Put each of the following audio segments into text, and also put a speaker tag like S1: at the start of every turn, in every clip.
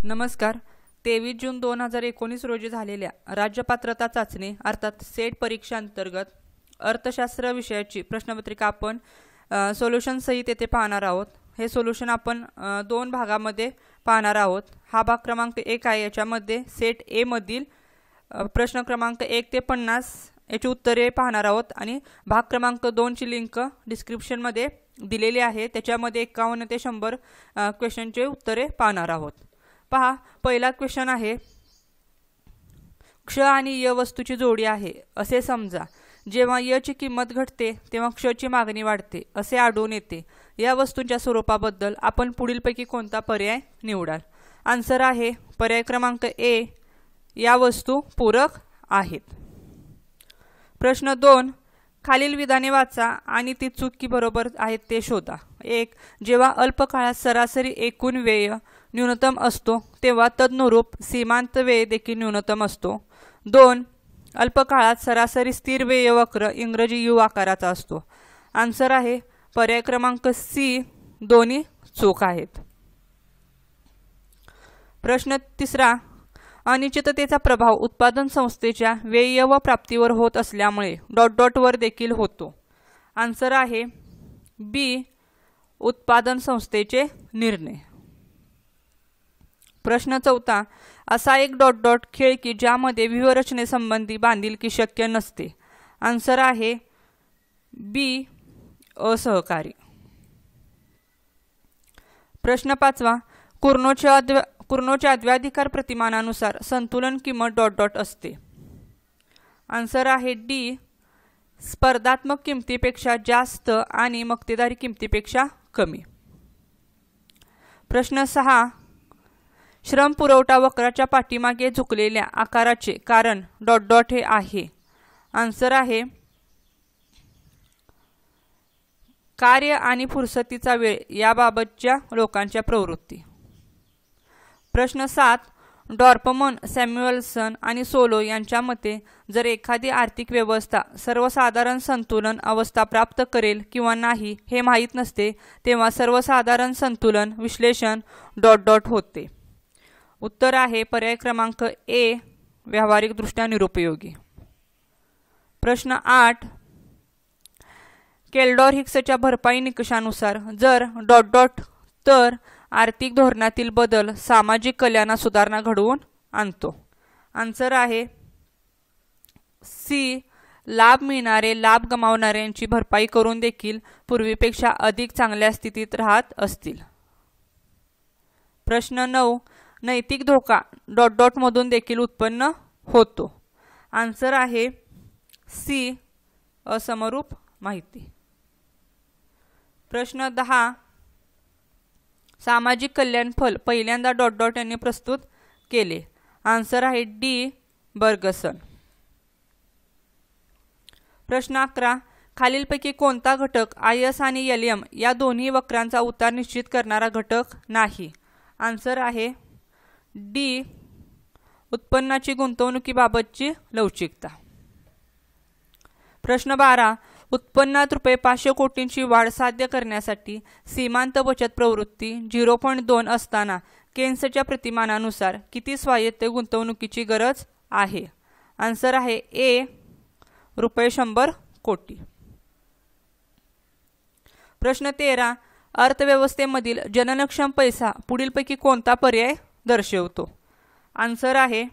S1: नमस्कार. 23 जून 2019 रोजी झालेल्या राज्य पात्रता चाचणी अर्थात सेट परीक्षांतर्गत अर्थशास्त्र विषयाची प्रश्नपत्रिका आपण सोल्युशन सहित येथे पाहणार आहोत. हे सोल्युशन आपण दोन भागामध्ये पाहणार आहोत. हा भाग क्रमांक 1 आहे. याच्यामध्ये सेट ए मधील प्रश्न क्रमांक 1 ते 50 याची उत्तरे पाहणार आहोत आणि भाग क्रमांक 2 ची लिंक डिस्क्रिप्शनमध्ये दिलेली आहे. त्याच्यामध्ये 51 ते 100 क्वेश्चनचे उत्तरे पाहणार आहोत. पहा, पहिला क्वेश्चन आहे, क्ष आणि य वस्तूची जोडी आहे असे समजा. जेव्हा य ची किंमत घटते तेव्हा क्ष ची मागणी वाढते असे आढळून येते. या वस्तूंच्या स्वरूपाबद्दल आपण पुढीलपैकी कोणता पर्याय निवडाल? आन्सर आहे पर्याय क्रमांक ए, या वस्तू पूरक आहेत. प्रश्न 2, खालील विधाने वाचा आणि ती चूक बरोबर आहेत ते शोधा. 1. जेव्हा अल्प काळात सरासरी एकूण व्यय न्यूनतम असतो तेव्हा तदनुरूप सीमांत व्यय देखील न्यूनतम असतो. 2. अल्प काळात सरासरी स्थिर व्यय वक्र इंग्रजी यू आकाराचा असतो. आन्सर आहे पर्याय क्रमांक सी, दोन्ही चूक आहेत. प्रश्न 3, अनिश्चिततेचा प्रभाव उत्पादन संस्थेच्या व्यय व प्राप्तीवर होत असल्यामुळे डॉट डॉट वर देखील होतो. आन्सर आहे बी, उत्पादन संस्थेचे निर्णय. प्रश्न 4, असा एक डॉट डॉट खेळ की ज्यामध्ये व्यूहरचनेसंबंधी बांधिलकी शक्य नसते. आन्सर आहे बी, असहकारी. प्रश्न 5, कुर्नोच्या अद्व्याधिकार प्रतिमानानुसार संतुलन किंमत डॉट डॉट असते. आन्सर आहे डी, स्पर्धात्मक किमतीपेक्षा जास्त आणि मक्तेदारी किमतीपेक्षा कमी. प्रश्न 6, श्रम पुरवठा वक्राच्या पाठीमागे झुकलेल्या आकाराचे कारण डॉट डॉट हे आहे. आन्सर आहे कार्य आणि फुरसतीचा वेळ याबाबतच्या लोकांच्या प्रवृत्ती. प्रश्न 7, डॉर्पमन, सॅम्युएल्सन आणि सोलो यांच्या मते जर एखादी आर्थिक व्यवस्था सर्वसाधारण संतुलन अवस्था प्राप्त करेल किंवा नाही हे माहीत नसते तेव्हा सर्वसाधारण संतुलन विश्लेषण डॉट डॉट होते. उत्तर आहे पर्याय क्रमांक ए, व्यावहारिकदृष्ट्या निरुपयोगी. प्रश्न 8, केल्डॉर हिक्सच्या भरपाई निकषानुसार जर डॉट डॉट तर आर्थिक धोरणातील बदल सामाजिक कल्याणात सुधारणा घडवून आणतो. आन्सर आहे सी, लाभ मिळणारे लाभ गमावणाऱ्यांची भरपाई करून देखील पूर्वीपेक्षा अधिक चांगल्या स्थितीत राहत असतील. प्रश्न 9, नैतिक धोका डॉट डॉट मधून देखील उत्पन्न होतो. आन्सर आहे सी, असमरूप माहिती. प्रश्न 10, सामाजिक कल्याण फल पहिल्यांदा डॉट डॉट यांनी प्रस्तुत केले. आन्सर आहे डी, बर्गसन. प्रश्न 11, खालीलपैकी कोणता घटक आयएस आणि एलएम या दोन्ही वक्रांचा उतार निश्चित करणारा घटक नाही? आन्सर आहे डी, उत्पन्नाची गुंतवणुकीबाबतची लवचिकता. प्रश्न 12, उत्पन्नात ₹500 कोटींची वाढ साध्य करण्यासाठी सीमांत बचत प्रवृत्ती 0.2 असताना केन्सच्या प्रतिमानानुसार किती स्वायत्त गुंतवणुकीची गरज आहे? आन्सर आहे ए, ₹100 कोटी. प्रश्न 13, अर्थव्यवस्थेमधील जननक्षम पैसा पुढीलपैकी कोणता पर्याय दर्शवतो? आन्सर आहे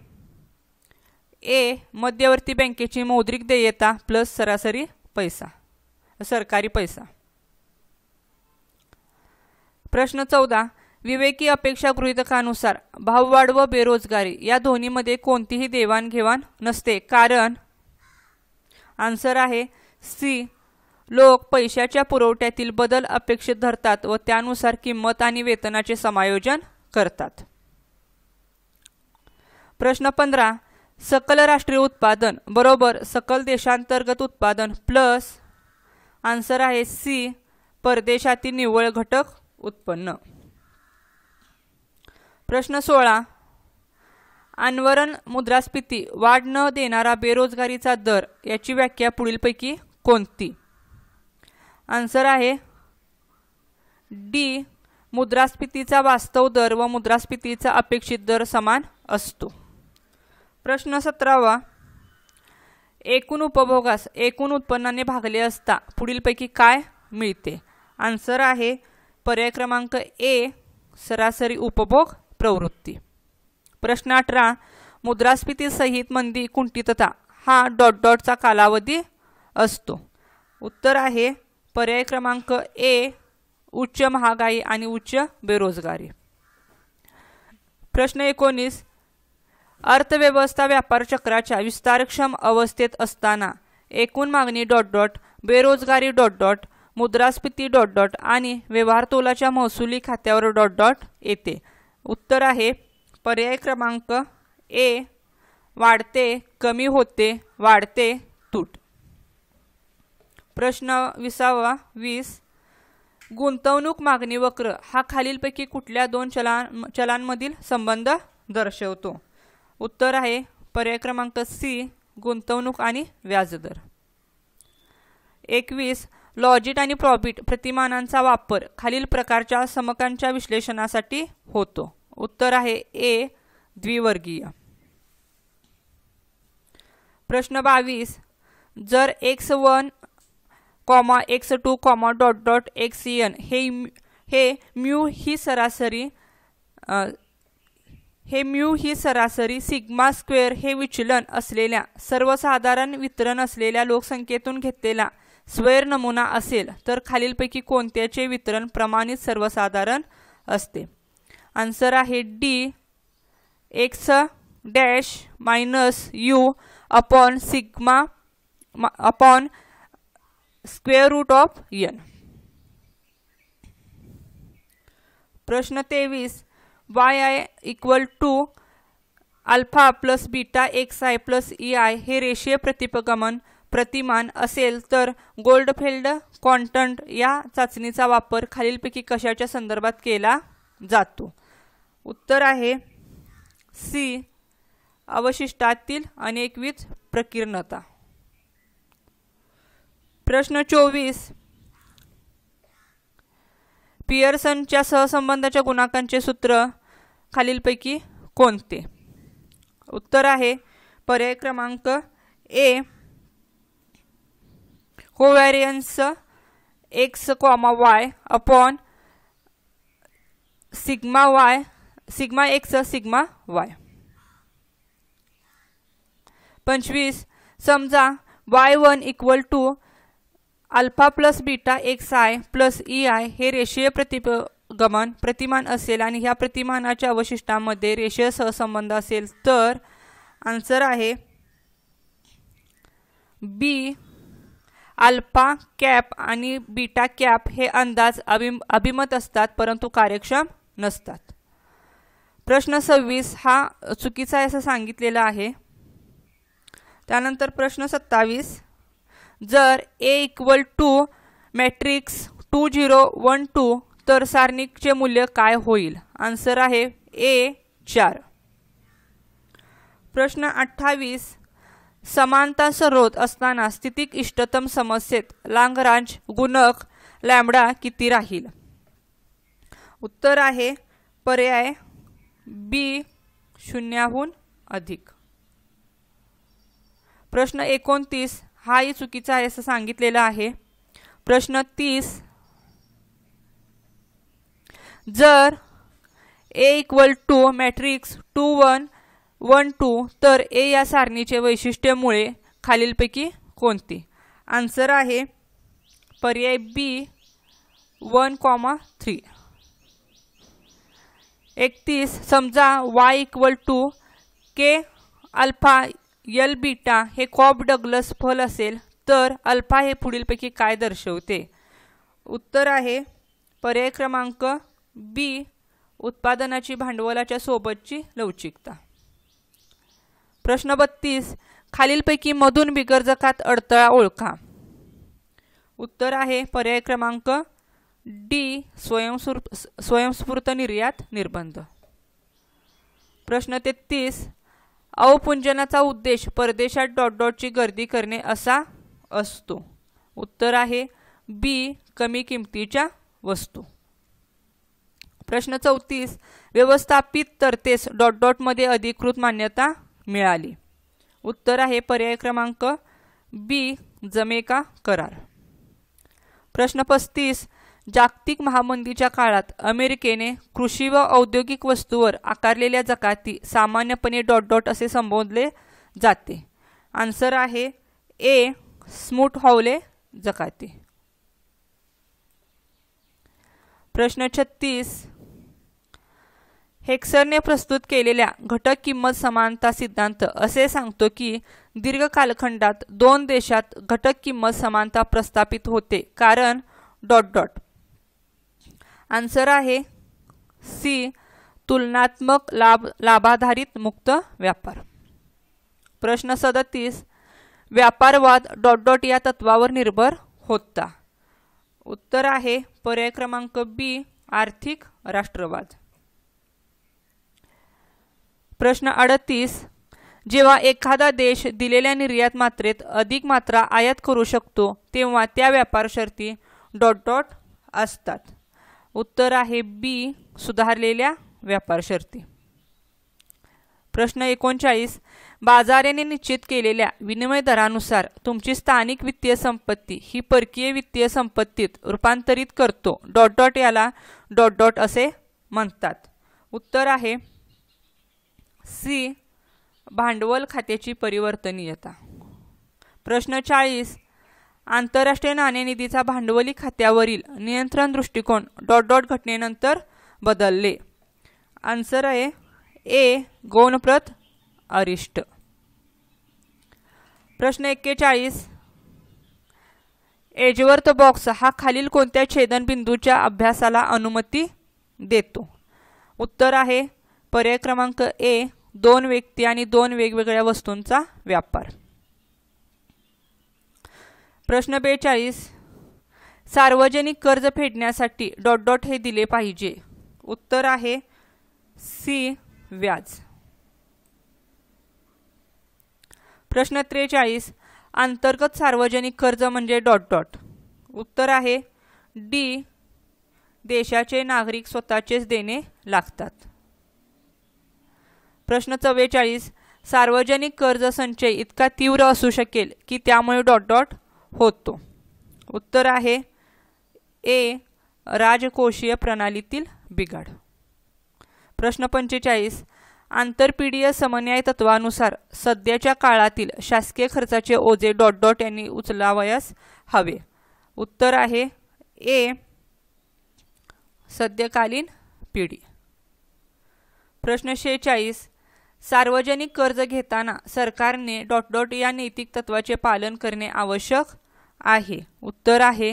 S1: ए, मध्यवर्ती बँकेची मौद्रिक देयता प्लस सरासरी पैसा, सरकारी पैसा. प्रश्न 14, विवेकी अपेक्षा गृहीतकानुसार भाववाढ व बेरोजगारी या दोन्हीमध्ये कोणतीही देवाणघेवाण नसते कारण? आन्सर आहे सी, लोक पैशाच्या पुरवठ्यातील बदल अपेक्षित धरतात व त्यानुसार किंमत आणि वेतनाचे समायोजन करतात. प्रश्न 15, सकल राष्ट्रीय उत्पादन बरोबर सकल देशांतर्गत उत्पादन प्लस? आन्सर आहे सी, परदेशातील निव्वळ घटक उत्पन्न. प्रश्न 16, अन्वरण मुद्रास्फीती वाढ न देणारा बेरोजगारीचा दर याची व्याख्या पुढीलपैकी कोणती? आन्सर आहे डी, मुद्रास्फीतीचा वास्तव दर व मुद्रास्फीतीचा अपेक्षित दर समान असतो. प्रश्न 17. एकूण उपभोगास एकूण उत्पन्नाने भागले असता पुढीलपैकी काय मिळते? आन्सर आहे पर्याय क्रमांक ए सरासरी उपभोग प्रवृत्ती. प्रश्न 18. मुद्रास्फीती सहित मंदी कुंठितता हा चा कालावधी असतो. उत्तर आहे पर्याय क्रमांक ए उच्च महागाई आणि उच्च बेरोजगारी. प्रश्न 19. अर्थव्यवस्था व्यापार चक्राच्या विस्तारक्षम अवस्थेत असताना एकूण मागणी बेरोजगारी मुद्रास्फीती आणि व्यवहार तोलाच्या महसुली खात्यावर येते. उत्तर आहे पर्याय क्रमांक ए वाढते कमी होते वाढते तूट. प्रश्न 20. गुंतवणूक मागणी वक्र हा खालीलपैकी कुठल्या दोन चलांमधील संबंध दर्शवतो? उत्तर आहे पर्याय क्रमांक सी गुंतवणूक आणि व्याजदर. 21. लॉजिट आणि प्रॉफिट प्रतिमानांचा वापर खालील प्रकारच्या समकांच्या विश्लेषणासाठी होतो. उत्तर आहे ए द्विवर्गीय. प्रश्न 22. जर x1, x2, xn हे म्यू ही सरासरी सिग्मा स्क्वेअर हे विचलन असलेल्या सर्वसाधारण वितरण असलेल्या लोकसंख्येतून घेतलेला स्क्वेअर नमुना असेल तर खालीलपैकी कोणत्याचे वितरण प्रमाणित सर्वसाधारण असते? आन्सर आहे D x dash minus U upon sigma upon square root of n. प्रश्न 23. yi equal to alpha plus beta xi plus ei हे रेषीय प्रतिमान असेल तर गोल्डफेल्ड कॉन्स्टंट या चाचणीचा वापर खालीलपैकी कशाच्या संदर्भात केला जातो? उत्तर आहे सी अवशिष्टातील अनेकविध प्रकीर्णता. प्रश्न 24. पियर्सनच्या सहसंबंधाच्या गुणाकांचे सूत्र खालीलपैकी कोणते? उत्तर आहे पर्याय क्रमांक A covariance x, y upon sigma x sigma y. 25. समजा y1 equal to alpha plus beta xi plus ei हे रेषीय प्रतिमान असेल आणि ह्या प्रतिमानाच्या अवशिष्टांमध्ये रेषीय सहसंबंध असेल तर आन्सर आहे बी अल्फा कॅप आणि बीटा कॅप हे अंदाज अभिमत असतात परंतु कार्यक्षम नसतात. प्रश्न 26 हा चुकीचा आहे असं सांगितलेला आहे. त्यानंतर प्रश्न 27. जर a इक्वल टू मॅट्रिक्स 2 0 1 2 तर सारणीचे मूल्य काय होईल? आन्सर आहे ए 4. प्रश्न 28. समानता सरोध असताना स्थितिक इष्टतम समस्येत लाग्रांज गुणक लॅम्बडा किती राहील? उत्तर आहे पर्याय बी 0हून अधिक. प्रश्न 29 हाही चुकीचा आहे असं सांगितलेलं आहे. प्रश्न 30. जर a इक्वल टू मॅट्रिक्स 2 1 1 2 तर a या सारणीचे वैशिष्ट्यमुळे खालीलपैकी कोणती? आन्सर आहे पर्याय बी 1, 3. 31. समजा y equal to K alpha L beta हे कॉब डग्लस फल असेल तर अल्फा हे पुढीलपैकी काय दर्शवते? उत्तर आहे पर्याय क्रमांक बी उत्पादनाची भांडवलाच्या सोबतची लवचिकता. प्रश्न 32. खालीलपैकी मधून बिगरजकात अडथळा ओळखा. उत्तर आहे पर्याय क्रमांक डी स्वयंस्फूर्त निर्यात निर्बंध. प्रश्न 33. अवपुंजनाचा उद्देश परदेशात ची गर्दी करणे असा असतो. उत्तर आहे बी कमी किमतीच्या वस्तू. प्रश्न 34 व्यवस्थापित तरतेस डॉट डॉट मध्ये अधिकृत मान्यता मिळाली. उत्तर आहे पर्याय क्रमांक बी जमैका करार. प्रश्न 35 जागतिक महामंदीच्या काळात अमेरिकेने कृषी व औद्योगिक वस्तूवर आकारलेल्या जकाती सामान्यपणे डॉट डॉट असे संबोधले जाते. आन्सर आहे ए स्मूट हॉवले जकाती. प्रश्न 36 हेक्सरने प्रस्तुत केलेल्या घटक किंमत समानता सिद्धांत असे सांगतो की दीर्घ कालखंडात दोन देशात घटक किंमत समानता प्रस्थापित होते कारण डॉट डॉट. आन्सर आहे सी तुलनात्मक लाभाधारित मुक्त व्यापार. प्रश्न 37 व्यापारवाद डॉट डॉट या तत्वावर निर्भर होता. उत्तर आहे पर्याय क्रमांक बी आर्थिक राष्ट्रवाद. प्रश्न 38 जेव्हा एखादा देश दिलेल्या निर्यात मात्रेत अधिक मात्रा आयात करू शकतो तेव्हा त्या व्यापार शर्ती डॉट डॉट असतात. उत्तर आहे बी सुधारलेल्या व्यापार शर्ती. प्रश्न 39 बाजाराने निश्चित केलेल्या विनिमय दरानुसार तुमची स्थानिक वित्तीय संपत्ती ही परकीय वित्तीय संपत्तीत रूपांतरित करतो डॉट डॉट याला डॉट डॉट असे म्हणतात. उत्तर आहे सी भांडवल खात्याची परिवर्तनीयता. प्रश्न 40 आंतरराष्ट्रीय नाणेनिधीचा भांडवली खात्यावरील नियंत्रण दृष्टिकोन डॉट डॉट घटनेनंतर बदलले. आन्सर आहे ए गौणप्रत अरिष्ट. प्रश्न 41 एजवर्थ बॉक्स हा खालील कोणत्या छेदनबिंदूच्या अभ्यासाला अनुमती देतो. उत्तर आहे पर्याय क्रमांक ए दोन व्यक्ती आणि दोन वेगवेगळ्या वस्तूंचा व्यापार. प्रश्न 42 सार्वजनिक कर्ज फेडण्यासाठी डॉट डॉट हे दिले पाहिजे. उत्तर आहे सी व्याज. प्रश्न 43 अंतर्गत सार्वजनिक कर्ज म्हणजे डॉट डॉट. उत्तर आहे डी देशाचे नागरिक स्वतःचेच देणे लागतात. प्रश्न 44 सार्वजनिक कर्ज संचय इतका तीव्र असू शकेल की त्यामुळे डॉट डॉट होतो. उत्तर आहे ए राजकोषीय प्रणालीतील बिघाड. प्रश्न 45 आंतरपीडीय समन्याय तत्वानुसार सध्याच्या काळातील शासकीय खर्चाचे ओझे डॉट डॉट यांनी उचलावयास हवे. उत्तर आहे ए सद्यकालीन पिढी. प्रश्न 46 सार्वजनिक कर्ज घेताना सरकारने डॉट डॉट या नैतिक तत्वाचे पालन करणे आवश्यक आहे. उत्तर आहे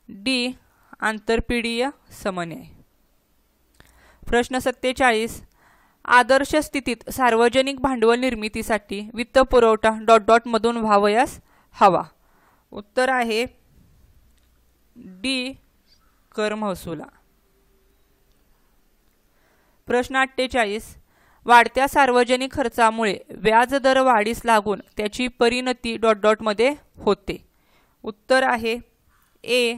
S1: डी आंतरपीडीय समन्याय. प्रश्न 47 आदर्श स्थितीत सार्वजनिक भांडवल निर्मितीसाठी वित्तपुरवठा डॉट डॉट मधून व्हावयास हवा. उत्तर आहे डी कर महसुला. प्रश्न 48 वाढत्या सार्वजनिक खर्चामुळे व्याज दर वाढीस लागून त्याची परिणती डॉट डॉट मध्ये होते. उत्तर आहे ए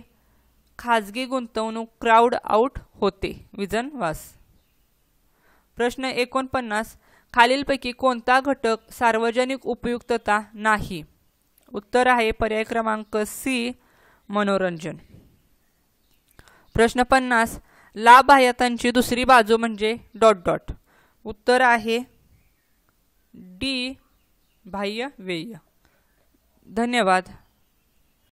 S1: खाजगी गुंतवणूक क्राउड आउट होते विजन वास. प्रश्न 49 खालीलपैकी कोणता घटक सार्वजनिक उपयुक्तता नाही. उत्तर आहे पर्याय क्रमांक सी मनोरंजन. प्रश्न 50 लाभबाह्यतांची दुसरी बाजू म्हणजे डॉट डॉट. उत्तर आहे डी बाह्य व्यय. धन्यवाद.